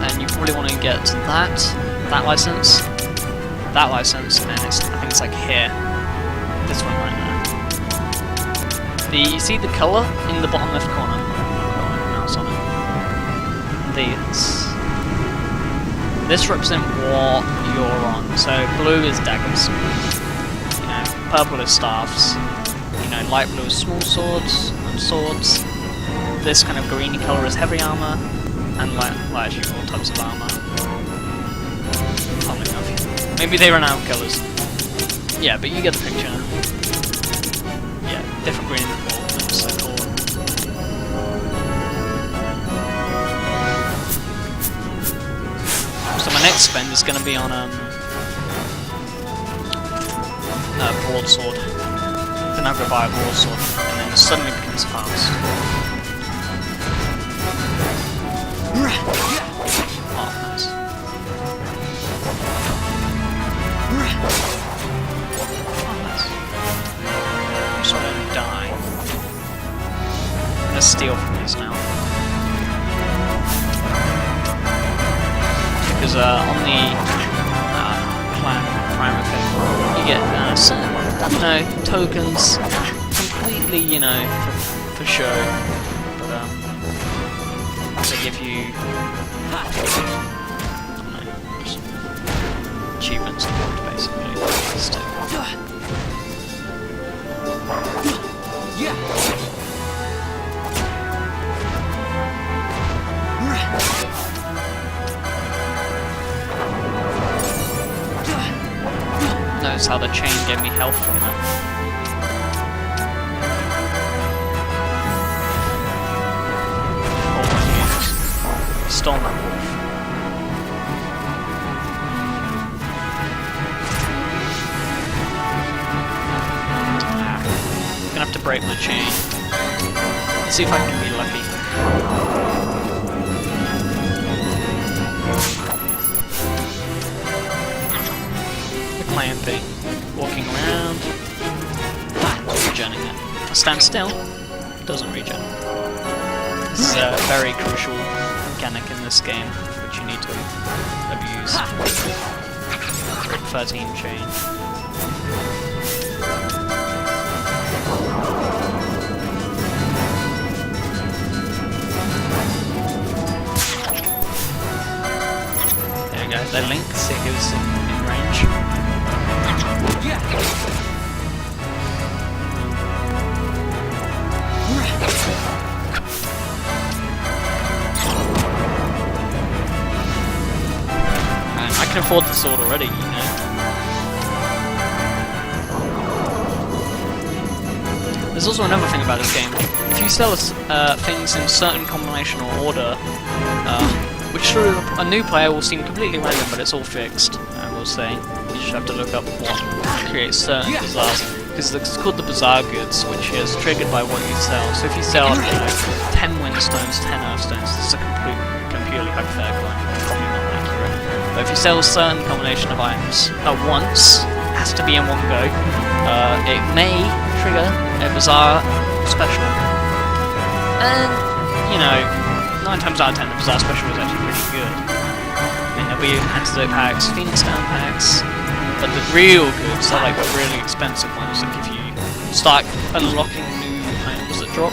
And you probably want to get that license, and I think it's like here. This one right there. You see the colour in the bottom left corner? Mouse on it. This represents what you're on. So blue is daggers. Purple is staffs, you know, light blue is small swords and swords. This kind of greeny colour is heavy armour, and actually all types of armour. Funnily enough. Maybe they ran out of colours. Yeah, but you get the picture. Yeah, different green and purple, that's so cool. So my next spend is going to be on broadsword. Then I'll go buy a broadsword, and then it suddenly becomes fast. Oh, nice. Oh, nice. So I don't die. I'm gonna steal from these now. Because on the primary thing, you get some, I don't know, tokens, completely, you know, for show. But They give you achievements unlocked, basically. These two. Notice how the chain gave me health from that. Stole that wolf. I'm gonna have to break my chain. Let's see if I can be lucky. The clan thing. Walking around. Regenning it. I stand still. Doesn't regen. This is a very crucial mechanic in this game, which you need to abuse. 13 chain. There we go, they link, see who's in range. I can afford the sword already, you know. There's also another thing about this game. If you sell things in certain combination or order, which to a new player will seem completely random, but it's all fixed, I will say. You just have to look up what creates certain bazaars. Because it's called the Bazaar goods, which is triggered by what you sell. So if you sell, you know, 10 windstones, 10 earthstones, this is a purely hypothetical and probably not accurate. But if you sell a certain combination of items at once, it has to be in one go, it may trigger a Bazaar special. And, you know, 9 times out of 10 the Bazaar special is actually pretty good. I mean, there'll be antidote packs, Phoenix down packs, but the real goods are like the really expensive ones that give you start unlocking new items that drop.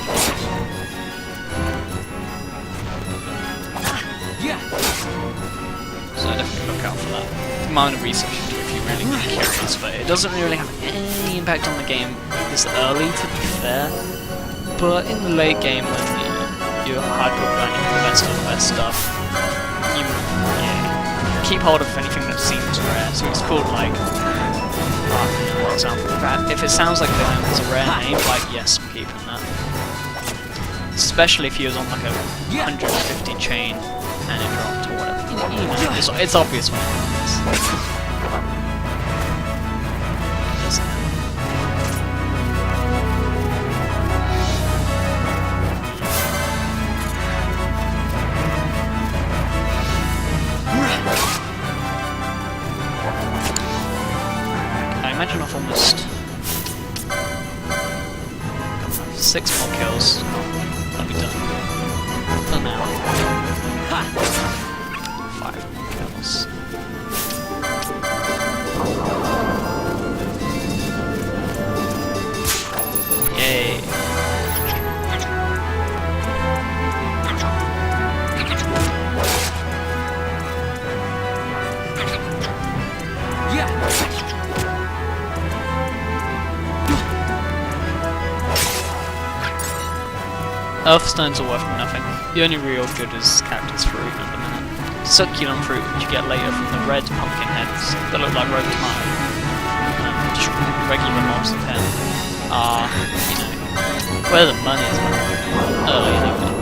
So definitely look out for that. Minor research into it if you're really curious, but it doesn't really have any impact on the game this early, to be fair. But in the late game, when you're hardcore grinding for the best of the best stuff, you keep hold of anything that seems rare. So it's called like, for example, if it sounds like the item has a rare name, like yes, I'm keeping that. Especially if he was on like a 150 chain and it dropped or whatever. You know, it's obvious when it happens. Imagine I've almost 6 more kills. I'll be done. For now. 5 more kills. Yay. Earthstones are worth nothing. The only real good is cactus fruit at the minute. Succulent fruit, which you get later from the red pumpkin heads that look like rope tile. Just regular mobs of him are, you know, where the money is early anyway.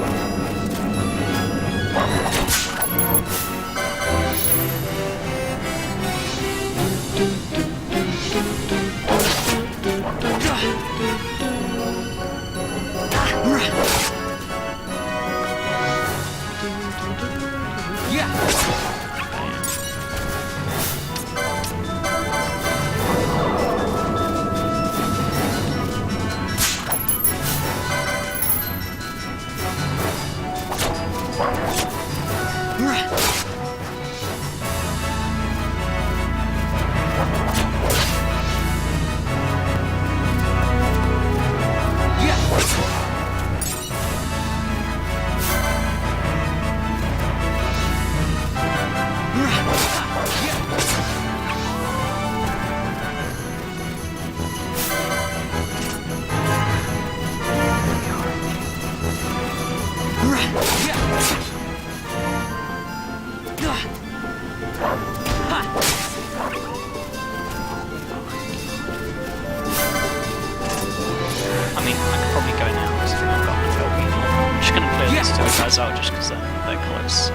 to Bazaar just because they're close.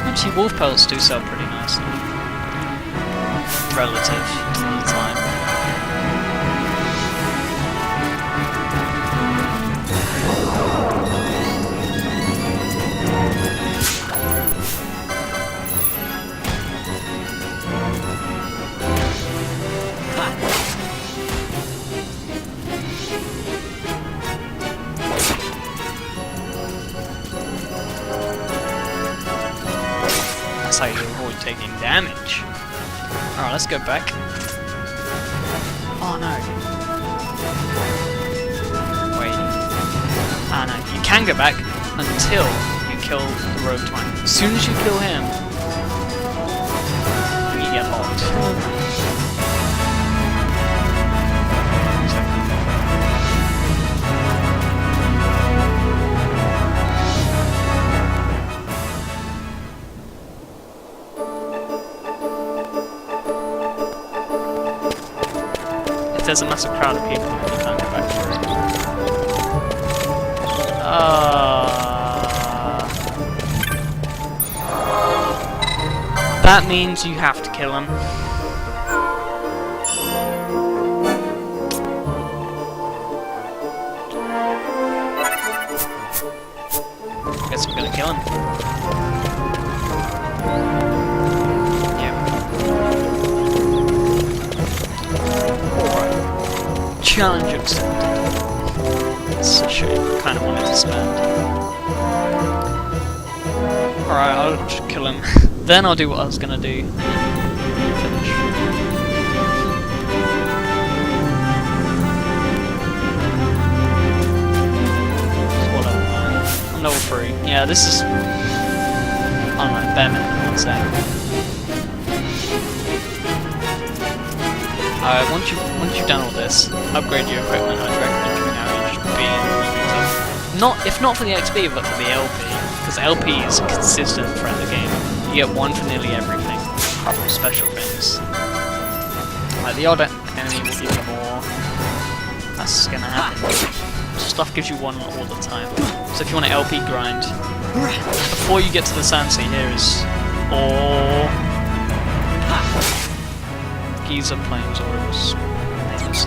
Actually, wolf pelts do sell pretty nicely. Relative to the time. That's how you avoid taking damage. Alright, let's go back. Oh no. Wait. Ah no, you can go back until you kill the rogue twine. As soon as you kill him, you get locked. There's a massive crowd of people and you can't go back for it. That means you have to kill him. Guess I'm gonna kill him. Challenge accepted. It's a shame, I kind of wanted to spend. Alright, I'll just kill him. Then I'll do what I was gonna do. Finish. What level am I? I'm level 3. Yeah, this is... I don't know, bare minimum, I'd say. Once you've done all this, upgrade your equipment. I'd recommend doing that and being if not for the XP, but for the LP, because LP is a consistent throughout the game. You get one for nearly everything, apart from special things. Like the odd enemy will give you more. That's gonna happen. Stuff gives you one all the time. So if you want an LP grind, before you get to the Sansi, here is Giza Plains, or it was names.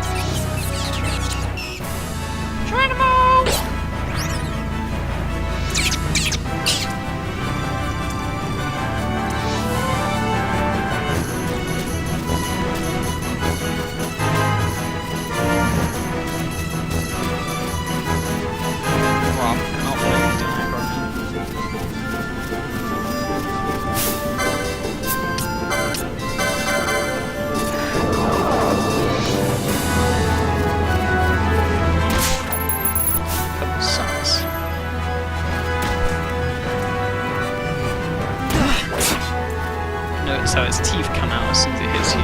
Notice how his teeth come out as soon as it hits you.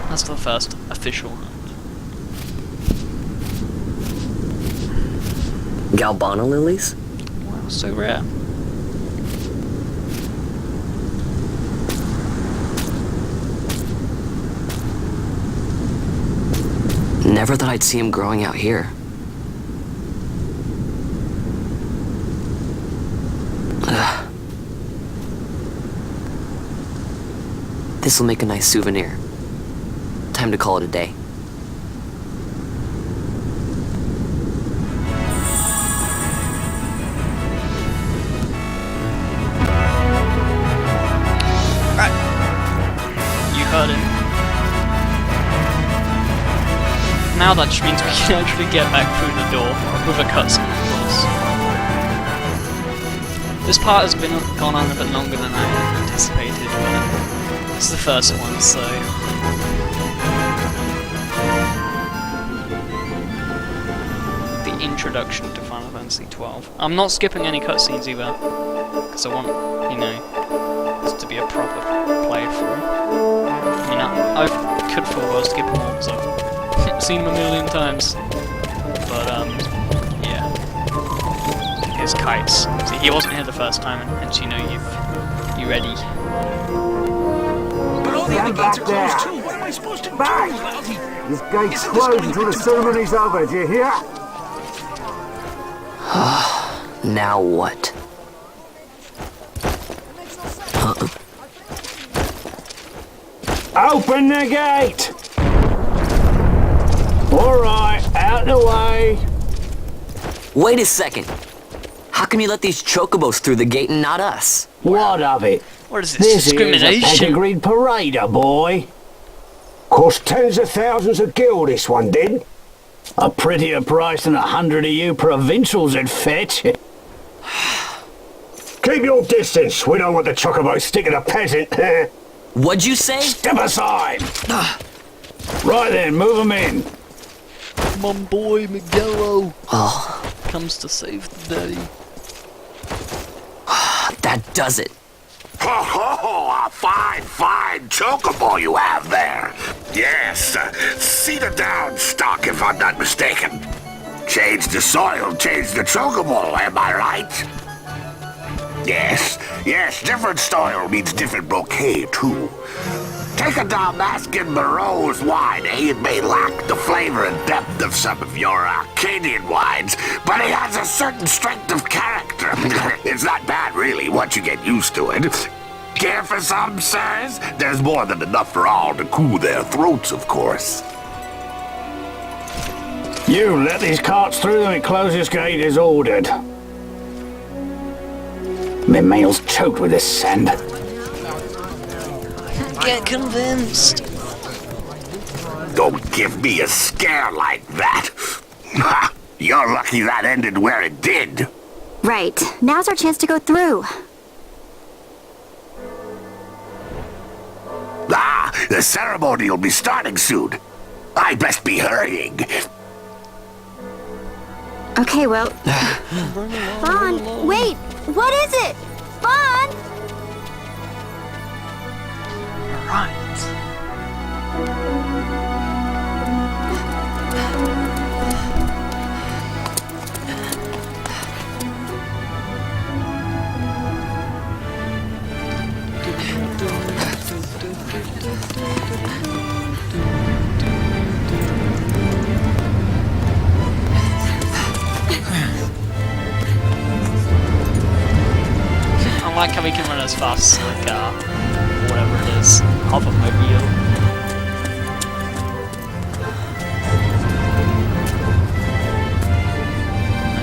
That's the first official hunt. Galbana lilies? Wow, so rare. Never thought I'd see him growing out here. Ugh. This'll make a nice souvenir. Time to call it a day. Now that just means we can actually get back through the door with a cutscene, of course. This part has gone on a bit longer than I anticipated, but it's the first one, so... The introduction to Final Fantasy. FF12. I'm not skipping any cutscenes either, because I want, you know, this to be a proper playthrough. I mean, I could full well skip them all, because I've seen them a million times. But, yeah. Here's Kites. See, he wasn't here the first time, and hence you know you ready. But all the other gates are closed too. What am I supposed to do? This gate's closed until the ceremony's over, do you hear? Now what? Open the gate! Alright, out the way. Wait a second. How come you let these chocobos through the gate and not us? What of it? What is this, discrimination? This is a pedigreed parader, boy. Cost tens of thousands of gil, this one did. A prettier price than 100 of you provincials would fetch. Keep your distance. We don't want the chocobos sticking a peasant. What'd you say? Step aside. Right then, move them in. My boy Miguelo Oh, comes to save the day. that does it. Ho ho! A fine chocobo you have there. Yes, cedar down stock if I'm not mistaken. Change the soil, change the chocobo, am I right? Yes, different soil means different bouquet too. Take a Dalmascan Moreau's wine, It may lack the flavor and depth of some of your Arcadian wines, but it has a certain strength of character. It's not bad, really, once you get used to it. Care for some, sirs? There's more than enough for all to cool their throats, of course. You let these carts through and closest gate is ordered. My meal's choked with this sand. Get convinced. Don't give me a scare like that. You're lucky that ended where it did. Right. Now's our chance to go through. The ceremony will be starting soon. I best be hurrying. Okay, well... Vaughn, wait! What is it? Vaughn! Right. I like how we can run as fast as like whatever it is, hovermobile.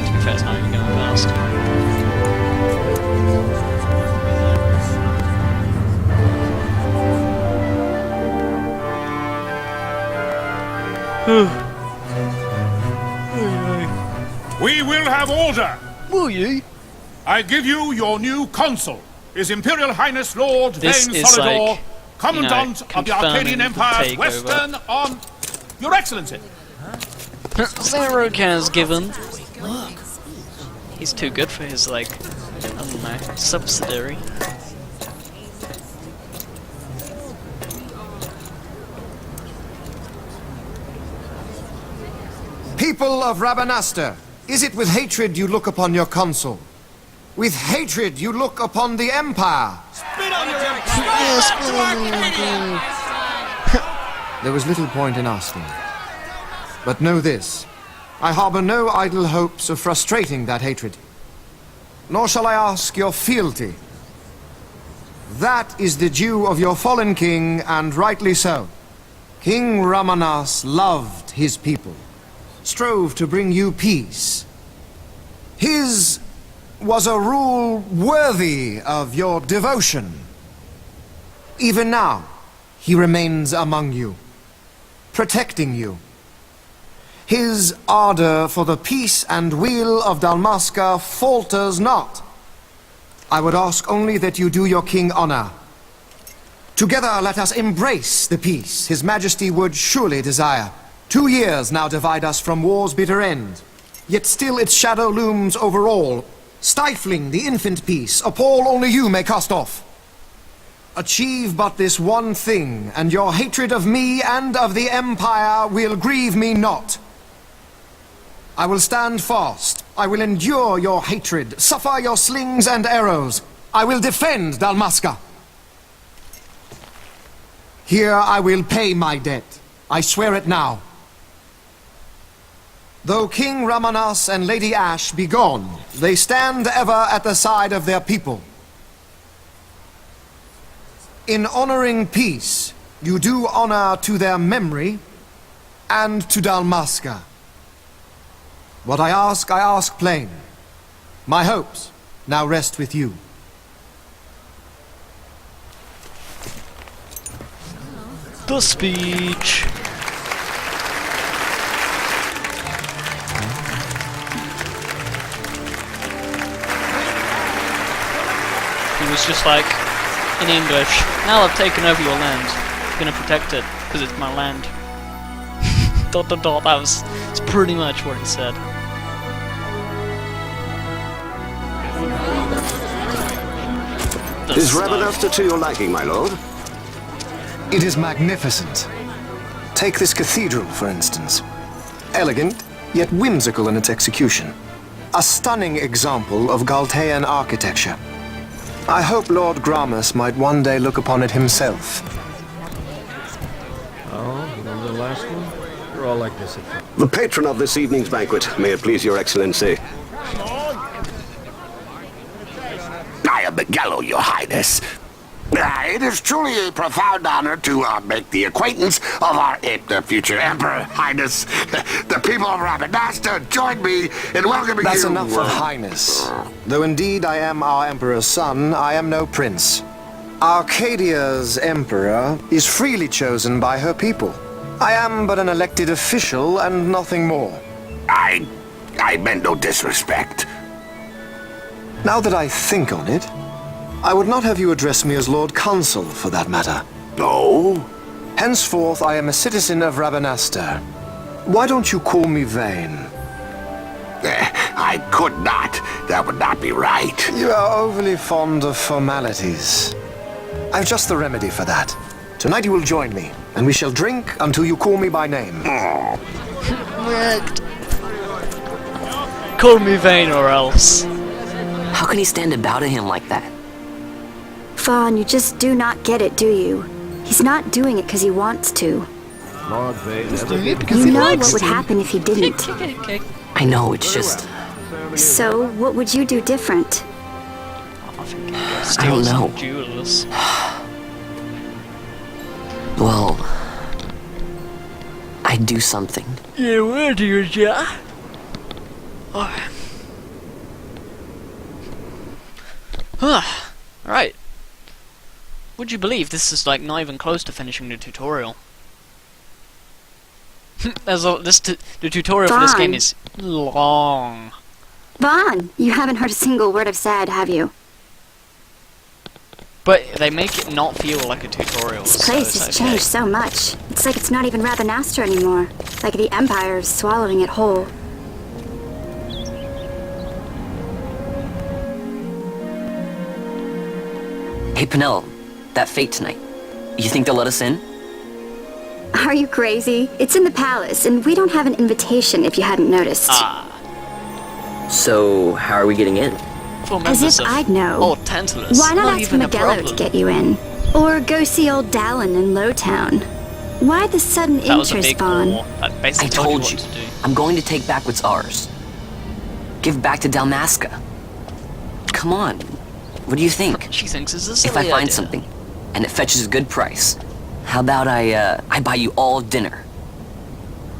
To be fair, it's not even going fast. We will have order! Will you? I give you your new consul, His Imperial Highness Lord Vane Solidor, like, Commandant of the Arcadian Empire's takeover. Western on... Your Excellency! Zero cares given. He's too good for his, like, I don't know, subsidiary. People of Rabanastre, is it with hatred you look upon your consul? With hatred you look upon the Empire? Spit on your empire! There was little point in asking. But know this, I harbor no idle hopes of frustrating that hatred. Nor shall I ask your fealty. That is the due of your fallen king, and rightly so. King Ramanas loved his people, strove to bring you peace. His was a rule worthy of your devotion. Even now, he remains among you, protecting you. His ardor for the peace and weal of Dalmasca falters not. I would ask only that you do your king honor. Together let us embrace the peace His Majesty would surely desire. 2 years now divide us from war's bitter end. yet still its shadow looms over all, stifling the infant peace, a pall only you may cast off. Achieve but this one thing, and your hatred of me and of the Empire will grieve me not. I will stand fast. I will endure your hatred, suffer your slings and arrows. I will defend Dalmasca. Here I will pay my debt. I swear it now. Though King Ramanas and Lady Ash be gone, they stand ever at the side of their people. In honoring peace, you do honor to their memory and to Dalmasca. What I ask plain. My hopes now rest with you. The speech. He was just like, in English, now I've taken over your land. I'm gonna protect it, because it's my land. Dot dot dot, that's pretty much what he said. Is Rabanasta to your liking, my lord? It is magnificent. Take this cathedral, for instance. Elegant, yet whimsical in its execution. A stunning example of Galtean architecture. I hope Lord Gramus might one day look upon it himself. Oh, remember the last one? You're all like this at first. The patron of this evening's banquet, may it please your excellency. I am Miguelo, your highness. It is truly a profound honor to make the acquaintance of our future emperor, highness. The people of Rabanasta join me in welcoming you. That's enough of highness. Though indeed I am our emperor's son, I am no prince. Arcadia's emperor is freely chosen by her people. I am but an elected official and nothing more. I meant no disrespect. Now that I think on it, I would not have you address me as Lord Consul, for that matter. No? Henceforth, I am a citizen of Rabanasta. Why don't you call me Vane? I could not. That would not be right. You are overly fond of formalities. I've just the remedy for that. Tonight you will join me, and we shall drink until you call me by name. Call me Vane or else. How can he stand about to him like that? Fawn, you just do not get it, do you? He's not doing it because he wants to. Lord Vane, You know what would happen if he didn't. I know, it's just... So, what would you do different? I don't know. Jewels. Well... I'd do something. Yeah, where do you, ja? Oh. Right. Would you believe this is like not even close to finishing the tutorial? The tutorial for this game is long. Vaughn, you haven't heard a single word I've said, have you? But they make it not feel like a tutorial. This place has changed so much. It's like it's not even Rabanasta anymore. Like the Empire is swallowing it whole. Hey, Penel, that fate tonight. You think they'll let us in? Are you crazy? It's in the palace, and we don't have an invitation if you hadn't noticed. So, how are we getting in? As if I'd know. Old Tantalus. Why not ask Miguelo to get you in? Or go see old Dallin in Lowtown? Why the sudden interest, Vaughn? I told you, I'm going to take back what's ours. Give back to Dalmasca. Come on. What do you think? She thinks it's a silly idea. If I find something, and it fetches a good price, how about I buy you all dinner?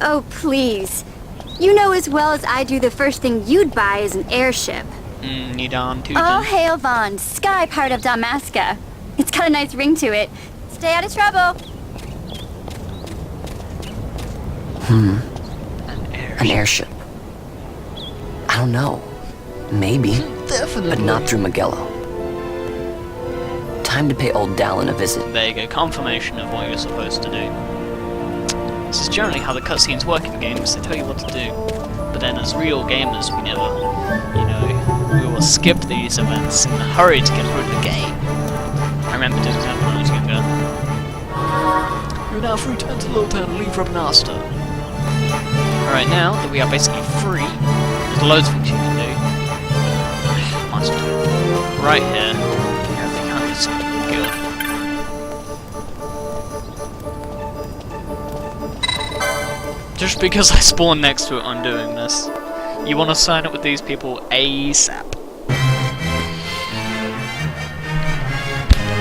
Oh, please. You know as well as I do the first thing you'd buy is an airship. You don't too. All hail Vaughn, sky part of Dalmasca. It's got a nice ring to it. Stay out of trouble. An airship. I don't know. Maybe. Definitely. But not through Miguelo. Time to pay old Dallin a visit. There you go, confirmation of what you're supposed to do. This is generally how the cutscenes work in games, they tell you what to do. But then as real gamers, we never, you know, we will skip these events in a hurry to get through the game. I remember this was happening when I was younger. You're now free to enter Lowtown and leave Rabnasta. Alright, now that we are basically free, there's loads of things you can do. Might as well do it. Right here, you have the Hunters Guild. Just because I spawned next to it, I'm doing this. You want to sign up with these people ASAP.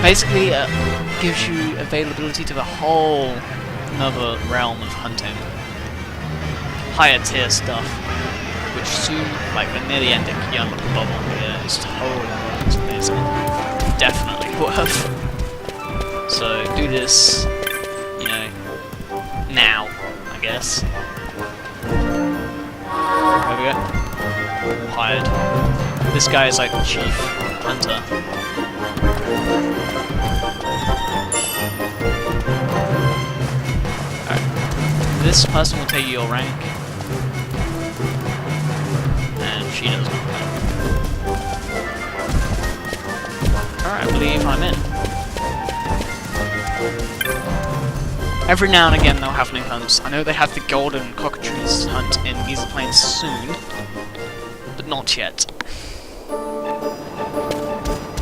Basically, it gives you availability to the whole another realm of hunting. Higher tier stuff, which soon, like near the end, you unlock the bubble here. It's totally worth it. It's amazing. Definitely worth. So do this, you know, now, I guess. There we go. Hired. This guy is like the chief hunter. Alright. This person will tell you your rank. And she does not. Alright, I believe I'm in. Every now and again they'll have new hunts. I know they have the golden cockatrice hunt in Giza Plains soon, but not yet.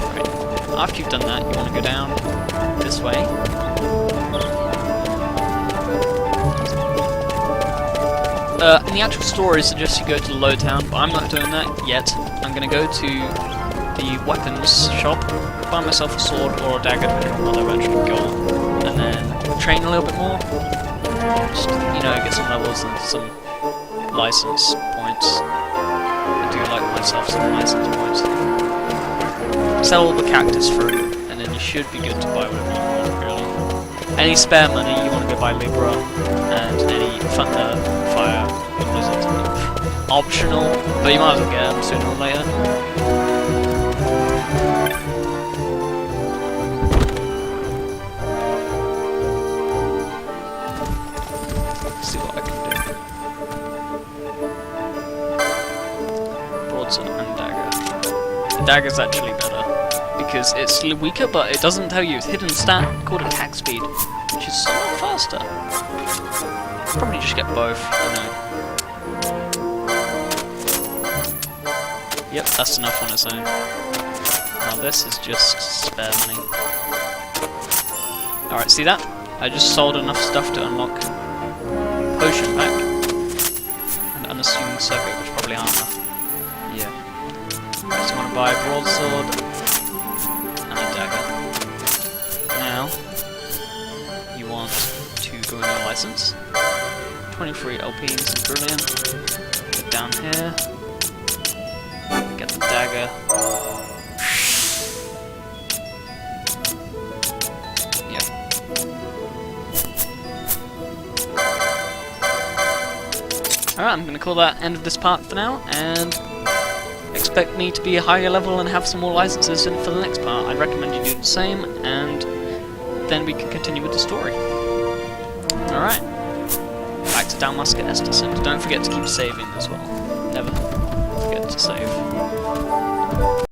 Right. After you've done that, you want to go down this way. In the actual story, it suggests you go to Lowtown, but I'm not doing that yet. I'm going to go to the weapons shop, buy myself a sword or a dagger, depending on what I've actually got, and then train a little bit more. Just, you know, get some levels and some license points. I do like myself some license points. Sell all the cactus fruit, and then you should be good to buy whatever you want, really. Any spare money, you want to go buy Libra, and any fire, what is it? Optional, but you might as well get them sooner or later. See what I can do. Broadsword and dagger. The dagger's actually better, because it's weaker, but it doesn't tell you its hidden stat called attack speed, which is so much faster. Probably just get both, and then... Yep, that's enough on its own. Now this is just spare money. Alright, see that? I just sold enough stuff to unlock potion pack and unassuming circuit, which probably aren't enough. Yeah. Right, so I want to buy a broadsword and a dagger. Now, you want to go in your license. 23 LPs, brilliant. Get down here. Get the dagger. Yep. Alright, I'm going to call that end of this part for now, and expect me to be a higher level and have some more licenses in for the next part. I'd recommend you do the same, and then we can continue with the story. Alright. Back to Dalmasca Estersand. Don't forget to keep saving as well. Never forget to save.